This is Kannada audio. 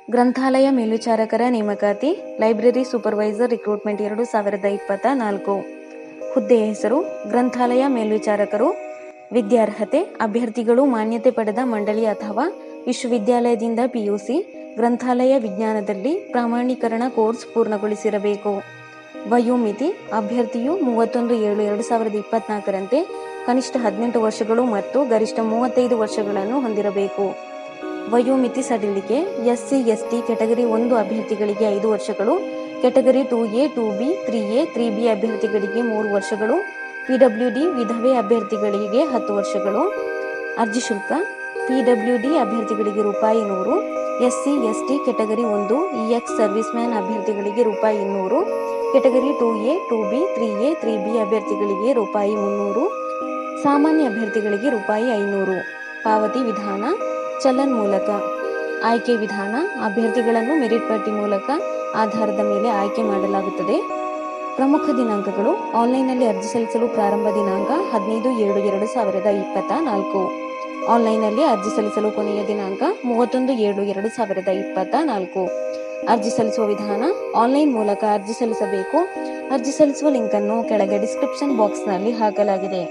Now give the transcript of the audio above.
ಗ್ರಂಥಾಲಯ ಮೇಲ್ವಿಚಾರಕರ ನೇಮಕಾತಿ, ಲೈಬ್ರರಿ ಸೂಪರ್ವೈಸರ್ ರಿಕ್ರೂಟ್ಮೆಂಟ್ 2024. ಹುದ್ದೆಯ ಹೆಸರು ಗ್ರಂಥಾಲಯ ಮೇಲ್ವಿಚಾರಕರು. ವಿದ್ಯಾರ್ಹತೆ ಅಭ್ಯರ್ಥಿಗಳು ಮಾನ್ಯತೆ ಪಡೆದ ಮಂಡಳಿ ಅಥವಾ ವಿಶ್ವವಿದ್ಯಾಲಯದಿಂದ PUC, ಗ್ರಂಥಾಲಯ ವಿಜ್ಞಾನದಲ್ಲಿ ಪ್ರಾಮಾಣೀಕರಣ ಕೋರ್ಸ್ ಪೂರ್ಣಗೊಳಿಸಿರಬೇಕು. ವಯೋಮಿತಿ ಅಭ್ಯರ್ಥಿಯು 31/7/2024ರಂತೆ ಕನಿಷ್ಠ 18 ವರ್ಷಗಳು ಮತ್ತು ಗರಿಷ್ಠ 35 ವರ್ಷಗಳನ್ನು ಹೊಂದಿರಬೇಕು. ವಯೋಮಿತಿ ಸಡಿಲಿಕೆ SC/ST ಕೆಟಗರಿ 1 ಅಭ್ಯರ್ಥಿಗಳಿಗೆ 5 ವರ್ಷಗಳು, category 2A, 2B, 3A, 3B ಅಭ್ಯರ್ಥಿಗಳಿಗೆ 3 ವರ್ಷಗಳು, PWD ವಿಧವೆ ಅಭ್ಯರ್ಥಿಗಳಿಗೆ 10 ವರ್ಷಗಳು. ಅರ್ಜಿ ಶುಲ್ಕ PWD ಅಭ್ಯರ್ಥಿಗಳಿಗೆ ₹100, SC/ST category 1 EX service man ಅಭ್ಯರ್ಥಿಗಳಿಗೆ ₹200, category 2A, 2B, 3A, 3B ಅಭ್ಯರ್ಥಿಗಳಿಗೆ ₹300, ಸಾಮಾನ್ಯ ಅಭ್ಯರ್ಥಿಗಳಿಗೆ ₹500. ಪಾವತಿ ವಿಧಾನ ಚಲನ್ ಮೂಲಕ. ಆಯ್ಕೆ ವಿಧಾನ ಅಭ್ಯರ್ಥಿಗಳನ್ನು ಮೆರಿಟ್ ಪಟ್ಟಿ ಮೂಲಕ ಆಧಾರದ ಮೇಲೆ ಆಯ್ಕೆ ಮಾಡಲಾಗುತ್ತದೆ. ಪ್ರಮುಖ ದಿನಾಂಕಗಳು ಆನ್ಲೈನ್ನಲ್ಲಿ ಅರ್ಜಿ ಸಲ್ಲಿಸಲು ಪ್ರಾರಂಭ ದಿನಾಂಕ 15/7/2024. ಆನ್ಲೈನ್ನಲ್ಲಿ ಅರ್ಜಿ ಸಲ್ಲಿಸಲು ಕೊನೆಯ ದಿನಾಂಕ 31/7/2024. ಅರ್ಜಿ ಸಲ್ಲಿಸುವ ವಿಧಾನ ಆನ್ಲೈನ್ ಮೂಲಕ ಅರ್ಜಿ ಸಲ್ಲಿಸಬೇಕು. ಅರ್ಜಿ ಸಲ್ಲಿಸುವ ಲಿಂಕ್ ಅನ್ನು ಕೆಳಗೆ ಡಿಸ್ಕ್ರಿಪ್ಷನ್ ಬಾಕ್ಸ್ನಲ್ಲಿ ಹಾಕಲಾಗಿದೆ.